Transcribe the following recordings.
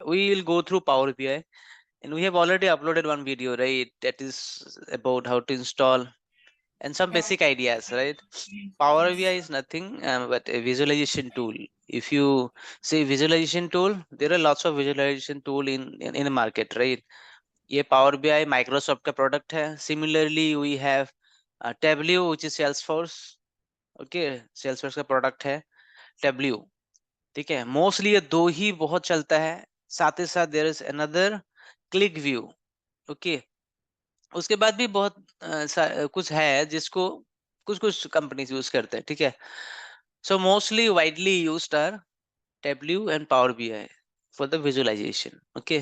we will go through Power BI, and we have already uploaded one video, right? That is about how to install and some basic ideas, right? Power BI is nothing but a visualization tool. If you say visualization tool, there are lots of visualization tool in the market, right? ये Power BI Microsoft का product है. Similarly, we have Tableau, which is Salesforce. Okay, Salesforce का product है Tableau. ठीक है, mostly ये दो ही बहुत चलता है. साथ ही साथ there is another click view. Okay, उसके बाद भी बहुत कुछ है जिसको कुछ कुछ कंपनीज यूज करते हैं. ठीक है, so mostly widely used are tableau and power BI for the visualization. Okay,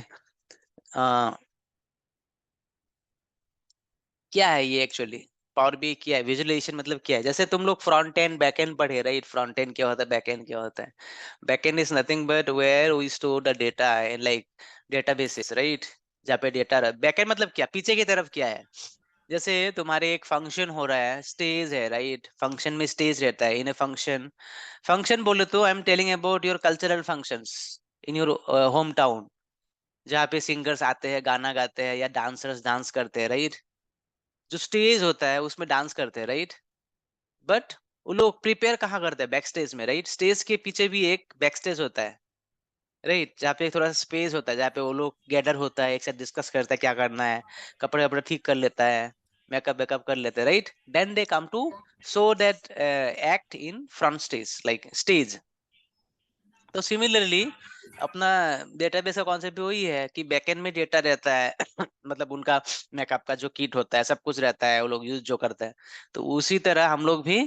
क्या है ये एक्चुअली? पावर बी क्या है, विजुअलाइजेशन मतलब क्या है? जैसे तुम लोग फ्रंट एंड बैक एंड पढ़े, राइट? फ्रंट एंड क्या होता है, बैक एंड क्या होता है? Back end is nothing but where we store the data in like databases, right? जहाँ पे डेटा रह. बैक एंड मतलब क्या, पीछे की तरफ क्या है? जैसे तुम्हारे एक फंक्शन हो रहा है, स्टेज है, राइट? फंक्शन में स्टेज रहता है. इन ए फंक्शन, फंक्शन बोले तो आई am telling about your cultural functions in your home town, जहाँ पे सिंगर्स आते हैं, गाना गाते हैं, या डांसर्स डांस करते हैं, राइट? जो स्टेज होता है उसमें डांस करते हैं, राइट? बट वो लोग प्रिपेयर कहाँ करते हैं? बैक स्टेज में, राइट? स्टेज के पीछे भी एक बैक स्टेज होता है, राइट? जहाँ पे थोड़ा सा स्पेस होता है, जहाँ पे वो लोग गैदर होता है, एक साथ डिस्कस करता है क्या करना है, कपड़े वपड़े ठीक कर लेता है, मेकअप वेकअप कर लेते हैं, right? Then they come to show that act in front stage, like stage. तो सिमिलरली अपना डेटाबेस का कॉन्सेप्ट भी वही है कि बैकएंड में डेटा रहता है. मतलब उनका मेकअप का जो किट होता है, सब कुछ रहता है, वो लोग यूज जो करते हैं. तो उसी तरह हम लोग भी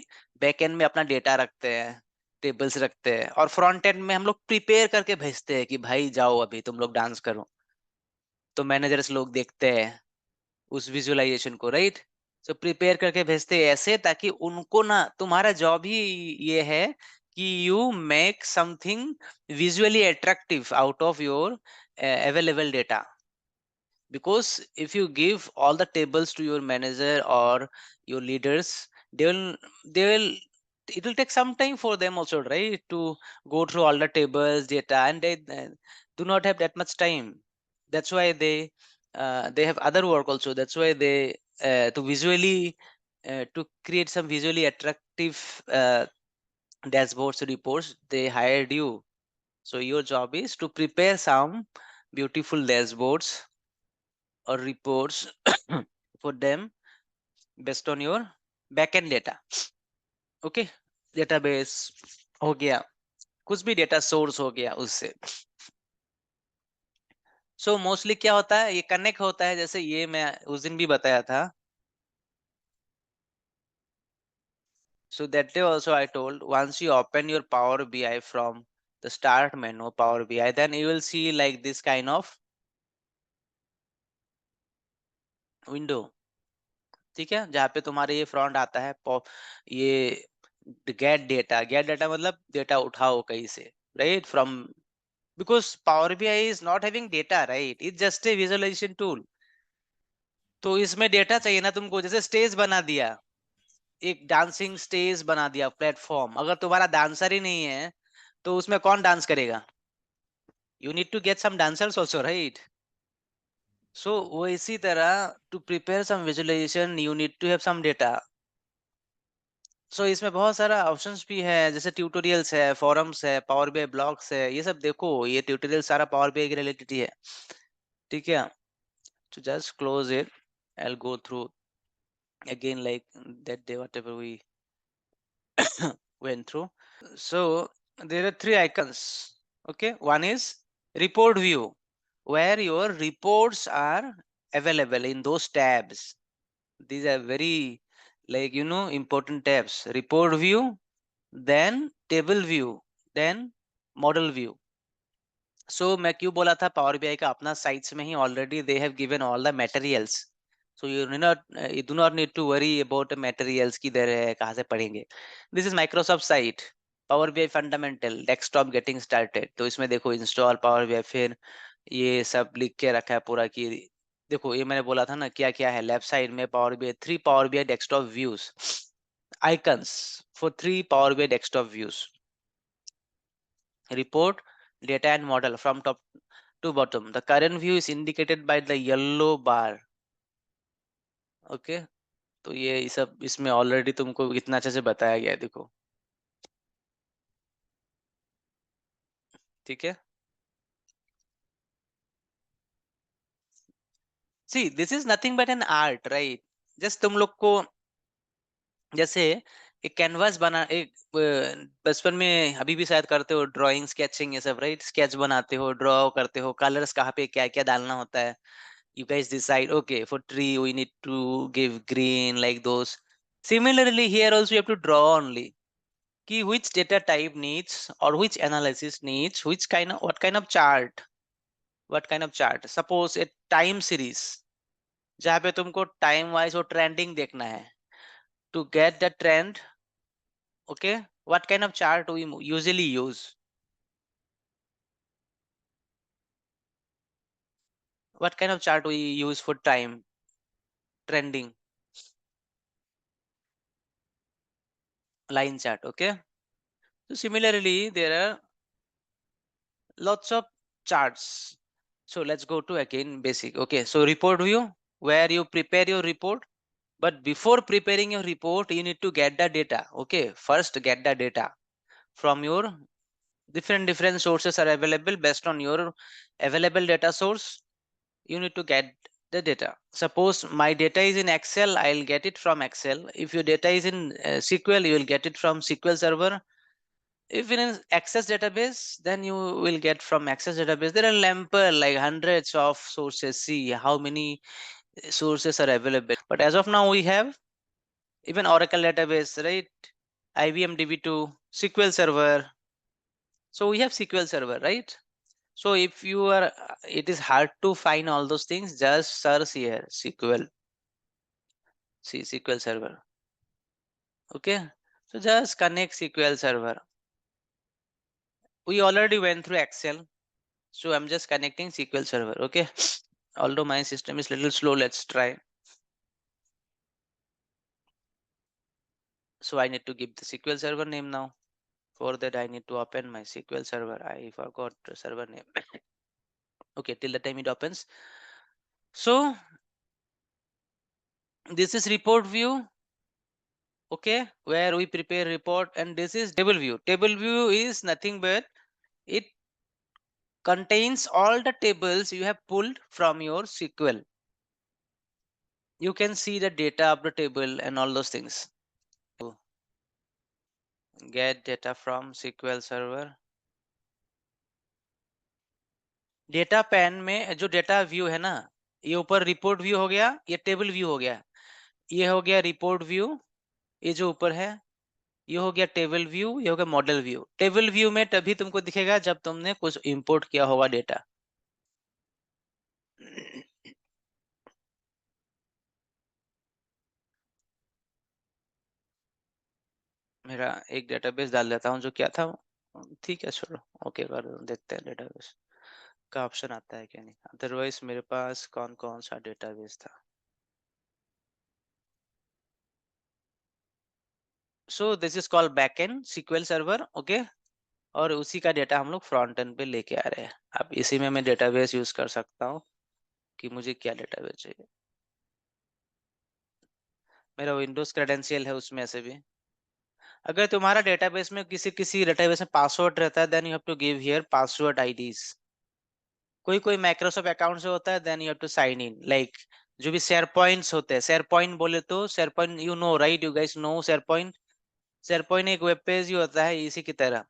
बैकएंड में अपना डेटा रखते हैं, टेबल्स रखते हैं, और फ्रंट एंड में हम लोग प्रिपेयर करके भेजते हैं कि भाई जाओ अभी तुम लोग डांस करो. तो मैनेजर्स लोग देखते हैं उस विजुअलाइजेशन को, राइट? सो प्रिपेयर करके भेजते हैं ऐसे, ताकि उनको ना, तुम्हारा जॉब ही ये है कि you make something visually attractive out of your available data. Because if you give all the tables to your manager or your leaders, they will they will it will take some time for them also, right, to go through all the tables data, and they do not have that much time. That's why they have other work also. That's why they to visually to create some visually attractive dashboards reports, they hired you. So your job is to prepare some beautiful dashboards or reports for them based on your backend data. Okay, database हो गया, कुछ भी data source हो गया उससे. So mostly क्या होता है, ये कनेक्ट होता है. जैसे ये मैं उस दिन भी बताया था. So that day also I told, once you open your Power BI from the start menu Power BI, then you will see like this kind of window. ठीक है, जहाँ पे तुम्हारे ये फ्रंट आता है, ये गेट डेटा मतलब डेटा उठाओ कहीं से, right? From, because power BI is not having data, right? It's just a visualization tool. तो इसमें डेटा चाहिए ना तुमको. जैसे स्टेज बना दिया, एक डांसिंग स्टेज बना दिया, प्लेटफॉर्म. अगर तुम्हारा डांसर ही नहीं है तो उसमें कौन डांस करेगा? You need to get some dancers also, right? So वो इसी तरह, to prepare some visualisation you need to have some data. So इसमें बहुत सारा ऑप्शंस भी है, जैसे ट्यूटोरियल्स है, फॉरम्स है, पावर बीआई ब्लॉग्स है. ये सब देखो, ये ट्यूटोरियल सारा पावर बीआई के रिलेटेड ही है. ठीक है, तो just close it. I will go through again like that day whatever we went through. So there are three icons. Okay, one is report view, where your reports are available in those tabs. These are very, like, important tabs. Report view, then table view, then model view. So मैं क्यों बोला था power BI का अपना sites में ही already they have given all the materials. So you do not need to worry about materials किधर है, कहाँ से पढ़ेंगे. This is Microsoft site, power BI fundamental desktop getting started. तो इसमें देखो इंस्टॉल पावर बीआई, फिर ये सब लिख के रखा है पूरा कि देखो, ये मैंने बोला था ना क्या क्या है. लेफ्ट साइड में power BI, 3 power BI desktop views, icons for 3 power BI desktop views, report, data and model from top. to bottom. The current view is indicated by the yellow bar. Okay, तो ये सब इसमें already तुमको इतना अच्छे से बताया गया है, देखो। ठीक है, see this is nothing but an art, right? Just तुम लोग को जैसे एक कैनवास बना, एक बचपन में अभी भी शायद करते हो ड्राइंग स्केचिंग ये सब, राइट? स्केच बनाते हो, ड्रॉ करते हो, कलर्स कहाँ पे क्या क्या डालना होता है। You guys decide, okay, for tree we need to give green, like those. Similarly here also you have to draw only ki which data type needs, or which analysis needs which kind of, what kind of chart, what kind of chart. Suppose a time series जहाँ पे तुमको time wise और trending देखना है, to get the trend, okay, what kind of chart we usually use? What kind of chart we use for time trending? Line chart, okay. So similarly there are lots of charts. So let's go to again basic. Okay, so report view, where you prepare your report. But before preparing your report, you need to get the data. Okay, first get the data from your different sources are available. Based on your available data source, you need to get the data. Suppose my data is in Excel, I'll get it from Excel. If your data is in SQL, you will get it from SQL Server. If in an Access database, then you will get from Access database. There are like hundreds of sources. See how many sources are available. But as of now, we have even Oracle database, right? IBM DB2, SQL Server. So we have SQL Server, right? So if you are, it is hard to find all those things. Just search here SQL. See SQL Server. Okay. So just connect SQL Server. We already went through Excel. So I'm just connecting SQL Server. Okay. Although my system is little slow, let's try. So I need to give the SQL Server name now. For that, I need to open my SQL Server. I forgot the server name. Okay, till the time it opens. So this is report view. Okay, where we prepare report, and this is table view. Table view is nothing but it contains all the tables you have pulled from your SQL. You can see the data of the table and all those things. Get data from SQL Server. Data pan में जो data view है ना, ये ऊपर report view हो गया, ये table view हो गया, ये हो गया रिपोर्ट व्यू, ये जो ऊपर है ये हो गया टेबल व्यू, ये हो गया मॉडल व्यू। टेबल व्यू में तभी तुमको दिखेगा जब तुमने कुछ इंपोर्ट किया होगा डेटा। मेरा एक डेटाबेस डाल देता हूँ, जो क्या था, ठीक है छोड़ो, ओके कर दो, देखते हैं डेटाबेस का ऑप्शन आता है क्या नहीं। अदरवाइज मेरे पास कौन कौन सा डेटाबेस था। So this is called backend SQL server, okay. और उसी का डेटा हम लोग फ्रंट एंड पे लेके आ रहे हैं। अब इसी में मैं डेटाबेस यूज कर सकता हूँ कि मुझे क्या डेटाबेस चाहिए। मेरा विंडोज क्रेडेंशियल है उसमें से भी। अगर तुम्हारा डेटाबेस में किसी किसी डेटाबेस में पासवर्ड रहता है, then you have to give here password IDs. कोई कोई माइक्रोसॉफ्ट अकाउंट से होता है, then you have to sign in, like जो भी शेयर पॉइंट्स होते हैं। शेयर पॉइंट बोले तो SharePoint, you know right, you guys know SharePoint. SharePoint एक वेब पेज ही होता है इसी की तरह,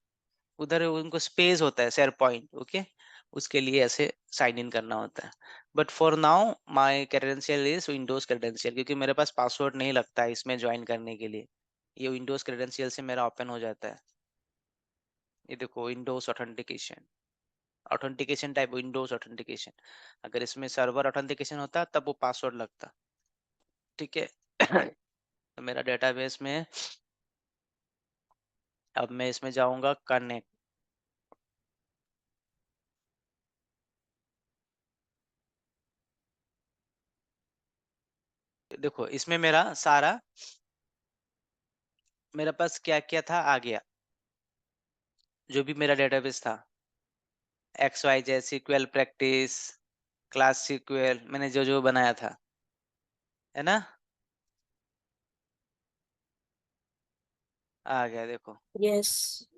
उधर उनको स्पेस होता है शेयर पॉइंट, ओके। उसके लिए ऐसे साइन इन करना होता है। But for now my credential is Windows credential, क्योंकि मेरे पास पासवर्ड नहीं लगता है इसमें ज्वाइन करने के लिए। ये विंडोज क्रेडेंशियल से मेरा ओपन हो जाता है। ये देखो Windows authentication, authentication type Windows authentication. अगर इसमें सर्वर ऑथेंटिकेशन होता तब वो पासवर्ड लगता, ठीक है। तो मेरा डेटाबेस में, अब मैं इसमें जाऊंगा कनेक्ट। देखो इसमें मेरा सारा, मेरे पास क्या क्या था आ गया, जो भी मेरा डेटाबेस था। XYZ SQL practice, class SQL, मैंने जो जो बनाया था, है ना, आ गया देखो, यस।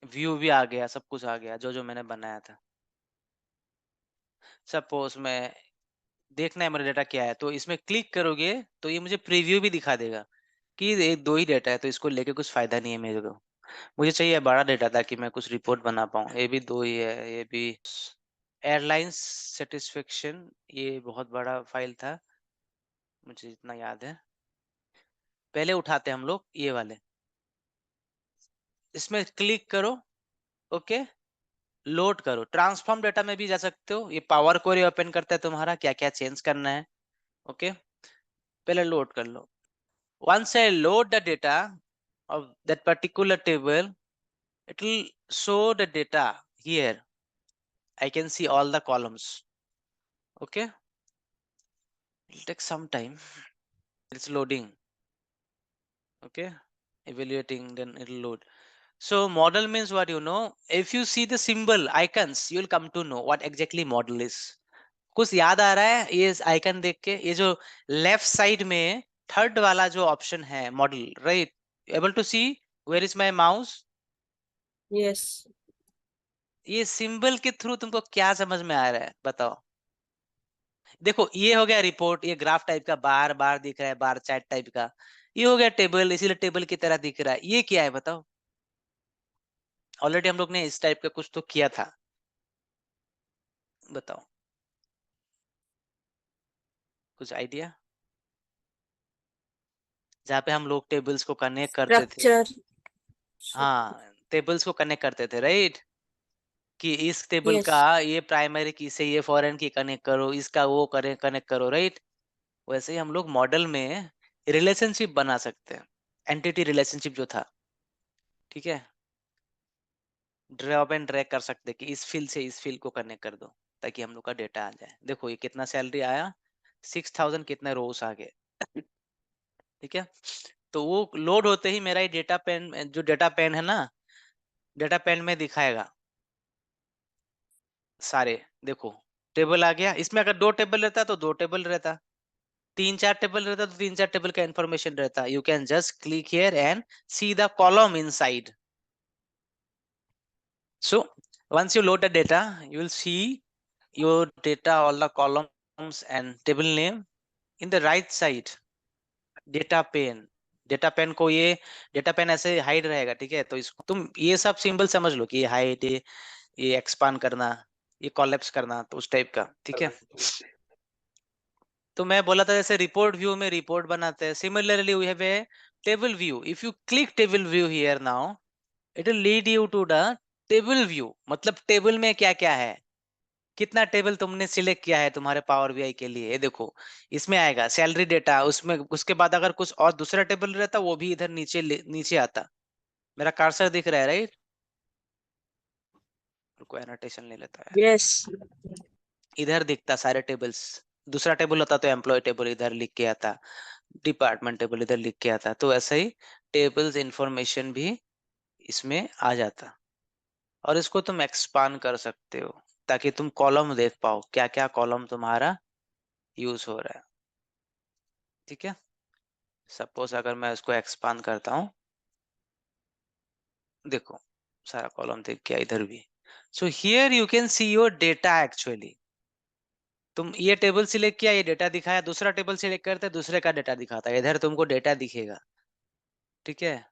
व्यू भी आ गया, सब कुछ आ गया जो जो मैंने बनाया था। सपोज मैं देखना है मेरा डेटा क्या है, तो इसमें क्लिक करोगे तो ये मुझे प्रीव्यू भी दिखा देगा कि ये दो ही डेटा है, तो इसको लेके कुछ फायदा नहीं है मेरे को। मुझे चाहिए बड़ा डेटा ताकि मैं कुछ रिपोर्ट बना पाऊँ। ये भी दो ही है, ये भी एयरलाइंस सेटिस्फेक्शन, ये बहुत बड़ा फाइल था, मुझे जितना याद है। पहले उठाते हैं हम लोग ये वाले, इसमें क्लिक करो, ओके, लोड करो। ट्रांसफॉर्म डेटा में भी जा सकते हो, ये पावर क्वेरी ओपन करता है तुम्हारा, क्या क्या चेंज करना है, ओके। पहले लोड कर लो। Once I load the data of that particular table, it will show the data here. I can see all the columns. Okay, it'll take some time. It's loading. Okay, evaluating, then it'll load. So model means what, you know? If you see the symbol icons, you'll come to know what exactly model is. कुछ याद आ रहा है ये icon देख के? ये जो left side में थर्ड वाला जो ऑप्शन है model, right? Able to see where is my mouse? Yes. ये सिंबल के थ्रू तुमको क्या समझ में आ रहा है बताओ? देखो ये हो गया रिपोर्ट, ये ग्राफ टाइप का बार बार दिख रहा है, बार चार्ट टाइप का। ये हो गया टेबल, इसीलिए टेबल की तरह दिख रहा है। ये क्या है बताओ? ऑलरेडी हम लोग ने इस टाइप का कुछ तो किया था, बताओ, कुछ आइडिया? जहाँ पे हम लोग टेबल्स को कनेक्ट करते थे। स्ट्रक्चर। हाँ, टेबल्स को कनेक्ट करते थे, राइट? कि इस टेबल यस। का ये प्राइमरी की से ये फॉरेन की कनेक्ट करो, इसका वो करे कनेक्ट करो, राइट? वैसे ही हम लोग मॉडल में रिलेशनशिप बना सकते हैं, एंटिटी रिलेशनशिप जो था, ठीक है, ड्रॉप एंड ड्रैग कर सकते हैं कि इस फील्ड से इस फील्ड को कनेक्ट कर दो ताकि हम लोग का डेटा आ जाए। देखो ये कितना सैलरी आया, 6000, कितने रोज आ गए, ठीक है। तो वो लोड होते ही मेरा ये डेटा पेन, जो डेटा पेन है ना, डेटा पेन में दिखाएगा सारे। देखो टेबल आ गया, इसमें अगर 2 टेबल रहता तो 2 टेबल रहता, 3 4 टेबल रहता तो 3 4 टेबल का इंफॉर्मेशन रहता। You can just click here and see the column inside. So once you load the data, you will see your data, all the columns and table name in the right side. Data pane, data pane को ये data pen ऐसे hide रहेगा, ठीक है। तो इसको तुम ये सब सिंबल समझ लो कि ये हाइड, ये एक्सपांड करना, ये कोलैप्स करना, तो उस टाइप का, ठीक है। तो मैं बोला था जैसे रिपोर्ट व्यू में रिपोर्ट बनाते हैं, similarly we have a table view. If you click table view here now, it will lead you to the table view. मतलब टेबल में क्या क्या है, कितना टेबल तुमने सिलेक्ट किया है तुम्हारे पावर बीआई के लिए, ये देखो इसमें आएगा सैलरी डेटा। उसमें उसके बाद अगर कुछ और दूसरा टेबल रहता वो भी इधर नीचे नीचे आता। मेरा कर्सर दिख रहा है, राइट? कोई एनोटेशन ले लेता है, यस। इधर दिखता सारे टेबल्स। दूसरा टेबल होता तो एम्प्लॉय टेबल इधर लिख के आता, डिपार्टमेंट टेबल इधर लिख के आता, तो ऐसा ही टेबल्स इंफॉर्मेशन भी इसमें आ जाता। और इसको तुम एक्सपांड कर सकते हो ताकि तुम कॉलम देख पाओ, क्या क्या कॉलम तुम्हारा यूज हो रहा है, ठीक है। सपोज अगर मैं इसको एक्सपांड करता हूँ, देखो सारा कॉलम दिख गया इधर भी। So here you can see your data actually. तुम ये टेबल सिलेक्ट किया, ये डेटा दिखाया, दूसरा टेबल सिलेक्ट करते दूसरे का डेटा दिखाता है, इधर तुमको डेटा दिखेगा, ठीक है।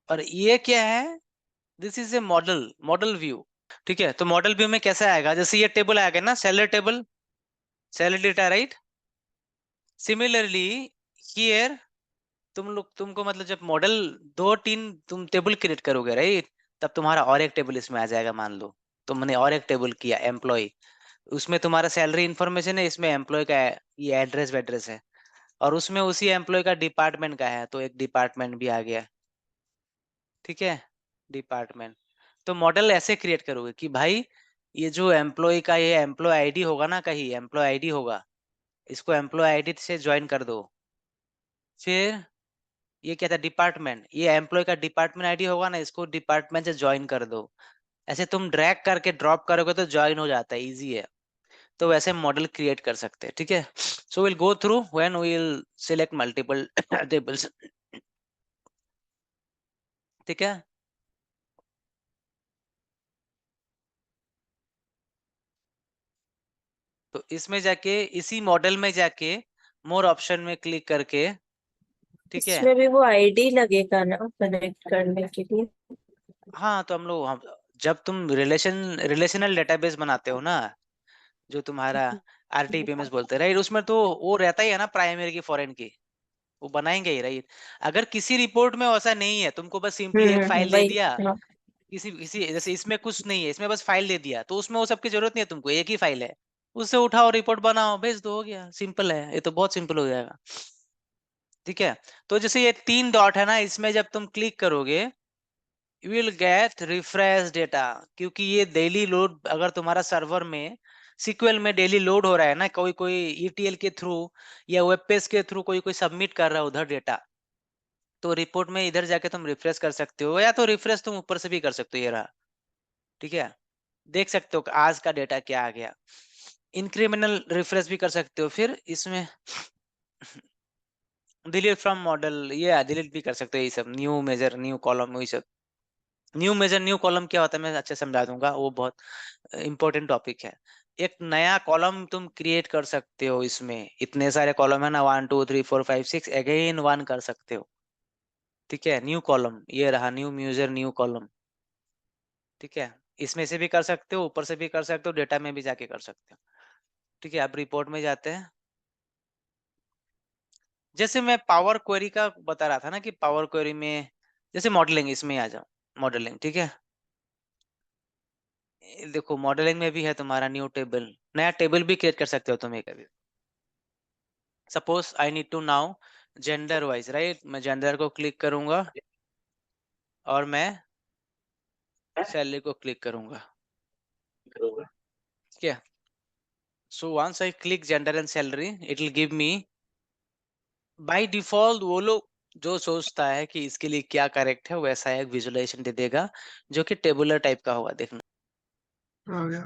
और ये क्या है? This is a model, model view, ठीक है। तो मॉडल व्यू में कैसे आएगा? जैसे ये टेबल आएगा ना, salary table, salary data, right? Similarly here तुमको मतलब जब मॉडल 2 3 तुम टेबल क्रिएट करोगे, राइट, तब तुम्हारा और एक टेबल इसमें आ जाएगा। मान लो तुमने और एक टेबल किया एम्प्लॉय, उसमें तुम्हारा सैलरी इन्फॉर्मेशन है, इसमें एम्प्लॉय का है, ये एड्रेस वेड्रेस है, और उसमें उसी एम्प्लॉय का डिपार्टमेंट का है, तो एक डिपार्टमेंट भी आ गया, ठीक है, डिपार्टमेंट। तो मॉडल ऐसे क्रिएट करोगे कि भाई ये जो एम्प्लॉय का ये एम्प्लॉय आईडी होगा ना, कहीं एम्प्लॉय आईडी होगा, इसको एम्प्लॉय आईडी से ज्वाइन कर दो। फिर ये क्या था, डिपार्टमेंट, ये एम्प्लॉय का डिपार्टमेंट आईडी होगा ना, इसको डिपार्टमेंट से ज्वाइन कर दो। ऐसे तुम ड्रैग करके ड्रॉप करोगे तो ज्वाइन हो जाता है, इजी है। तो वैसे मॉडल क्रिएट कर सकते हैं, ठीक है। So will go through when will select multiple tables, ठीक है। तो इसमें जाके, इसी मॉडल में जाके मोर ऑप्शन में क्लिक करके, ठीक है। इसमें भी वो आईडी लगेगा ना कनेक्ट करने के लिए? हाँ तो जब तुम रिलेशनल डेटाबेस बनाते हो ना, जो तुम्हारा आरटीपीएमएस बोलते हैं, राइट, उसमें तो वो रहता ही है ना, प्राइमरी की फॉरेन की, वो बनाएंगे ही, राइट। अगर किसी रिपोर्ट में वैसा नहीं है, तुमको बस सिंपली एक फाइल दे वही। दिया, हाँ। किसी किसी जैसे इसमें कुछ नहीं है, इसमें बस फाइल दे दिया, तो उसमें वो सब की जरूरत नहीं है, तुमको एक ही फाइल है, उससे उठाओ, रिपोर्ट बनाओ, भेज दो, हो गया, सिंपल है, ये तो बहुत सिंपल हो जाएगा, ठीक है। तो जैसे ये 3 डॉट है ना, इसमें जब तुम क्लिक करोगे, you will get refresh data, क्योंकि ये डेली लोड, अगर तुम्हारा सर्वर में सीक्वल में डेली लोड हो रहा है ना, कोई कोई ईटीएल के थ्रू या वेब पेज के थ्रू कोई कोई सबमिट कर रहा है उधर डेटा, तो रिपोर्ट में इधर जाके तुम रिफ्रेश कर सकते हो, या तो रिफ्रेश तुम ऊपर से भी कर सकते हो, ये रहा, ठीक है। देख सकते हो कि आज का डेटा क्या आ गया। इंक्रीमेंटल रिफ्रेश भी कर सकते हो, फिर इसमें डिलीट फ्रॉम मॉडल, ये डिलीट भी कर सकते हो, ये सब न्यू मेजर न्यू कॉलम, वही सब। न्यू मेजर न्यू कॉलम क्या होता है, मैं अच्छे से समझा दूंगा, वो बहुत इंपॉर्टेंट टॉपिक है। एक नया कॉलम तुम क्रिएट कर सकते हो, इसमें इतने सारे कॉलम है ना, 1 2 3 4 5 6, अगेन वन कर सकते हो, ठीक है। न्यू कॉलम, ये रहा न्यू मेजर न्यू कॉलम, ठीक है। इसमें से भी कर सकते हो, ऊपर से भी कर सकते हो, डेटा में भी जाके कर सकते हो, ठीक है। अब रिपोर्ट में जाते हैं। जैसे मैं पावर क्वेरी का बता रहा था ना, कि पावर क्वेरी में जैसे मॉडलिंग, इसमें आ जाओ, मॉडलिंग, ठीक है। देखो मॉडलिंग में भी है तुम्हारा न्यू टेबल, नया टेबल भी क्रिएट कर सकते हो तुम एक अभी। Suppose I need to now gender wise, right, मैं जेंडर को क्लिक करूंगा और मैं सैलरी को क्लिक करूंगा, ठीक है। So once I click gender and salary, it will give me by default, वो लोग जो सोचता है कि इसके लिए क्या करेक्ट है, वैसा एक विजुअलाइजेशन दे देगा, जो कि टेबुलर टाइप का होगा, देखना। आ गया।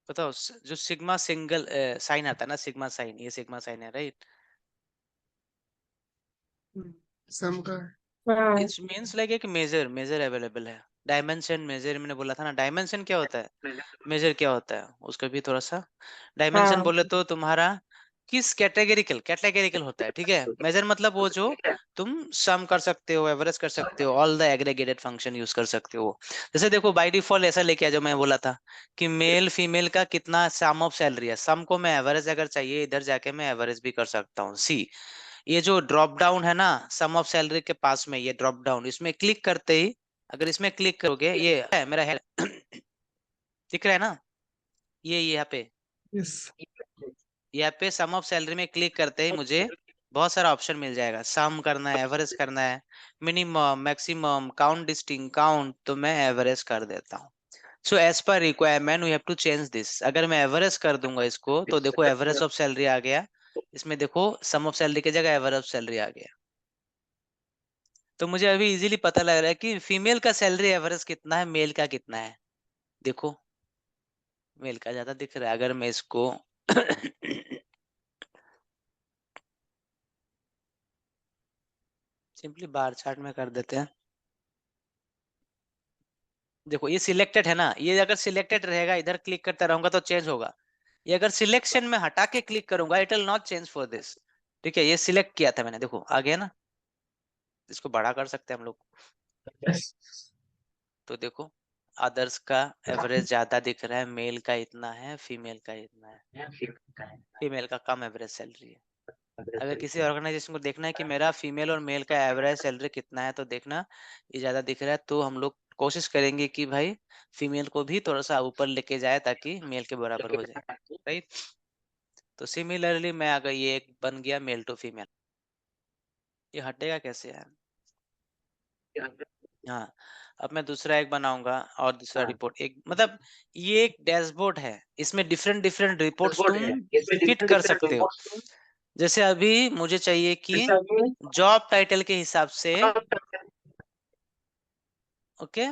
बताओ, जो सिग्मा सिंगल साइन आता है ना, सिग्मा साइन, ये सिग्मा साइन है, राइट। सम का है। हाँ। इट्स मीन्स लाइक एक मेजर मेजर अवेलेबल है। डायमेंशन मेजर मैंने बोला था ना, डायमेंशन क्या होता है, मेजर क्या होता है, उसका भी थोड़ा सा। डायमेंशन हाँ। बोले तो तुम्हारा किस कैटेगरिकल कैटेगरिकल होता है, ठीक है। मेजर मतलब वो जो तुम सम कर सकते हो, एवरेज कर सकते हो, all the aggregated function use कर सकते हो। जैसे देखो बाय डिफॉल्ट ऐसा लेके आ, जो मैं बोला था कि मेल फीमेल का कितना सम ऑफ सैलरी है, सम को मैं एवरेज अगर चाहिए, इधर जाके मैं एवरेज भी कर सकता हूँ, सी। ये जो ड्रॉप डाउन है ना, सम ऑफ सैलरी के पास में, ये ड्रॉप डाउन, इसमें क्लिक करते ही, अगर इसमें क्लिक करोगे, ये है मेरा हेड दिख रहा है ना, ये यहाँ पे, यस। यहाँ पे सम ऑफ सैलरी में क्लिक करते ही मुझे बहुत सारा ऑप्शन मिल जाएगा, सम करना है, एवरेज करना है, minimum, maximum, count, distinct count, तो मैं एवरेज कर देता हूँ। So as per requirement we have to change this, अगर मैं एवरेज कर दूंगा इसको, तो देखो एवरेज ऑफ सैलरी आ गया, इसमें देखो सम ऑफ सैलरी की जगह एवरेज ऑफ सैलरी आ गया। तो मुझे अभी इजीली पता लग रहा है कि फीमेल का सैलरी एवरेज कितना है, मेल का कितना है। देखो मेल का ज्यादा दिख रहा है, अगर मैं इसको सिंपली बार चार्ट में कर देते हैं। देखो ये सिलेक्टेड है ना, ये अगर सिलेक्टेड रहेगा, इधर क्लिक करता रहूंगा तो चेंज होगा। ये अगर सिलेक्शन में हटा के क्लिक करूंगा, it will not change for this, ठीक है। ये सिलेक्ट किया था मैंने, देखो आ गया ना, इसको बड़ा कर सकते हैं हम लोग, तो देखो अदर्स का एवरेज ज्यादा दिख रहा है, मेल का इतना है, फीमेल का इतना है, फीमेल का कम एवरेज सैलरी है। अगर किसी ऑर्गेनाइजेशन को देखना है कि मेरा फीमेल और मेल का एवरेज सैलरी कितना है, तो देखना ये ज्यादा दिख रहा है, तो हम लोग कोशिश करेंगे कि भाई फीमेल को भी थोड़ा सा ऊपर लेके जाए, ताकि मेल के बराबर हो जाए, राइट। तो सिमिलरली मैं अगर ये एक बन गया मेल टू फीमेल, ये हटेगा कैसे यार, हाँ। अब मैं दूसरा एक बनाऊंगा, और दूसरा रिपोर्ट एक, मतलब ये एक डैशबोर्ड है, इसमें डिफरेंट डिफरेंट रिपोर्ट्स तुम फिट कर सकते हो। जैसे अभी मुझे चाहिए कि जॉब टाइटल के हिसाब से, ओके,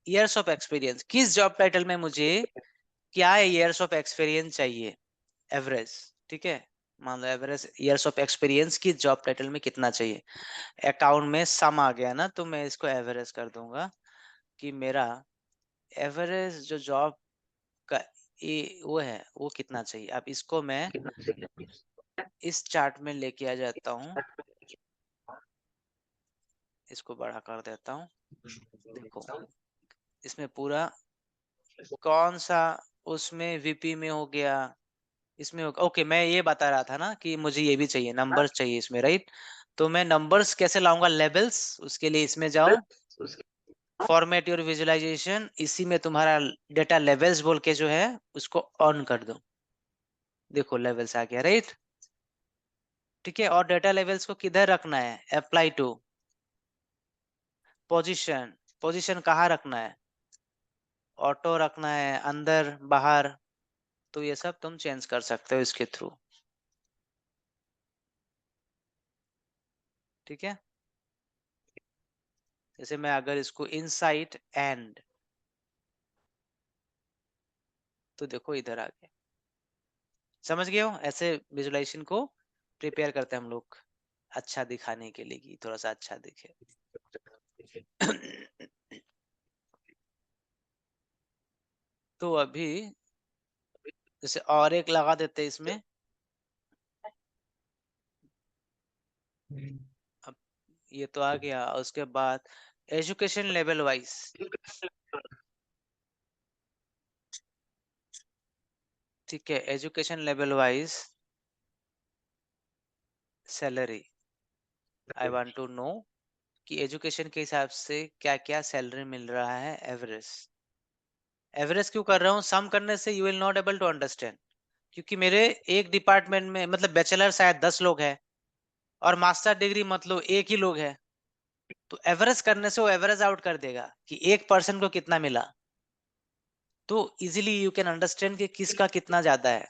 ईयर्स ऑफ एक्सपीरियंस, किस जॉब टाइटल में मुझे क्या ईयर्स ऑफ एक्सपीरियंस चाहिए, एवरेज, ठीक है। मान लो एवरेज ईयर्स ऑफ एक्सपीरियंस की जॉब टाइटल में कितना चाहिए। अकाउंट में सम आ गया ना, तो मैं इसको एवरेज कर दूंगा कि मेरा एवरेज जो जॉब का ये वो है वो कितना चाहिए। अब इसको मैं इस चार्ट में लेके आ जाता हूँ, इसको बड़ा कर देता हूँ। देखो इसमें पूरा कौन सा, उसमें वीपी में हो गया, इसमें हो, ओके, मैं ये बता रहा था ना कि मुझे ये भी चाहिए, नंबर्स चाहिए इसमें, राइट। तो मैं नंबर्स कैसे लाऊंगा, लेवल्स, उसके लिए इसमें जाओ, फॉर्मेट योर विजुअलाइजेशन, इसी में तुम्हारा डेटा लेवल्स बोल के जो है उसको ऑन कर दो। देखो लेवल्स आ गया, राइट, ठीक है। और डेटा लेवल्स को किधर रखना है, अप्लाई टू, पोजीशन, पोजीशन कहाँ रखना है, ऑटो रखना है, अंदर बाहर, तो ये सब तुम चेंज कर सकते हो इसके थ्रू, ठीक है। जैसे मैं अगर इसको इनसाइट एंड, तो देखो इधर आ गया, समझ गए हो। ऐसे विजुअलाइजेशन को प्रिपेयर करते हैं हम लोग, अच्छा दिखाने के लिए कि थोड़ा सा अच्छा दिखे। तो अभी जैसे और एक लगा देते हैं इसमें, अब ये तो आ गया। उसके बाद एजुकेशन लेवल वाइज, ठीक है, education level wise salary, I want to know कि एजुकेशन के हिसाब से क्या क्या सैलरी मिल रहा है एवरेज। एवरेज क्यों कर रहा हूँ, सम करने से you will not able to understand, क्योंकि मेरे एक डिपार्टमेंट में मतलब बैचलर शायद 10 लोग हैं और मास्टर डिग्री मतलब एक ही लोग है, तो एवरेज करने से वो एवरेज आउट कर देगा कि एक पर्सन को कितना मिला, तो इजीली यू कैन अंडरस्टैंड कि किसका कितना ज्यादा है,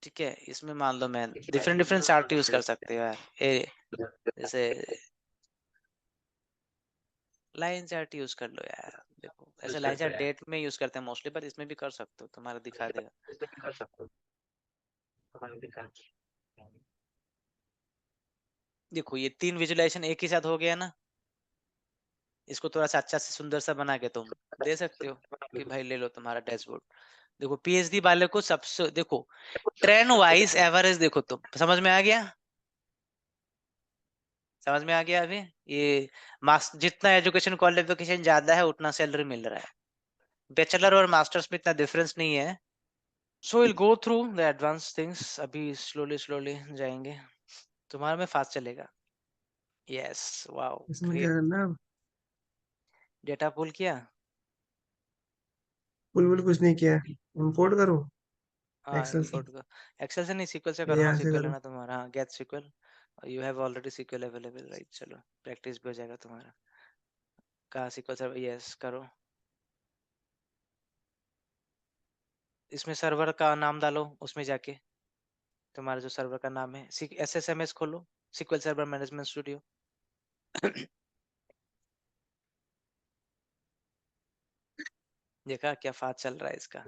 ठीक है। इसमें मान लो मैं डिफरेंट डिफरेंट चार्ट यूज कर सकते हो यार, जैसे लाइन चार्ट यूज कर लो यार। देखो ऐसे लाइन चार्ट डेट में यूज करते हैं मोस्टली, पर इसमें भी कर सकते हो, तुम्हारा दिखा देगा। देखो ये 3 विजुअलाइजेशन एक ही साथ हो गया ना, इसको थोड़ा सा अच्छा से सुंदर सा बना के तुम दे सकते हो कि भाई ले लो तुम्हारा डैशबोर्ड। देखो पीएचडी वाले को सबसे, देखो ट्रेंड वाइज एवरेज देखो, तुम समझ में आ गया, समझ में आ गया अभी। ये मास जितना एजुकेशन क्वालिफिकेशन ज्यादा है उतना सैलरी मिल रहा है, बैचलर और मास्टर्स में इतना डिफरेंस नहीं है। So will go through the advance things, अभी स्लोली स्लोली जाएंगे, तुम्हारा में फास्ट चलेगा। यस, वाओ इसमें क्या ग्रेट। करना है अब? डेटा पुल किया, बिल्कुल कुछ नहीं किया है। इंपोर्ट करूँ हाँ एक्सेल से? इंपोर्ट कर, एक्सेल से नहीं सीक्वल से या करो ना, यहाँ से सीक्वल है करूँ? ना तुम्हारा, हाँ get SQL, you have already SQL available, right. चलो प्रैक्टिस भी हो जाएगा तुम्हारा, कहाँ सीक्वल सर्वर, यस करो। इसमें सर्वर का नाम डालो, उसमें जाके तुम्हारा जो सर्वर का नाम है, SSMS खोलो, सीक्वल सर्वर मैनेजमेंट स्टूडियो। देखा क्या फास्ट चल रहा है इसका,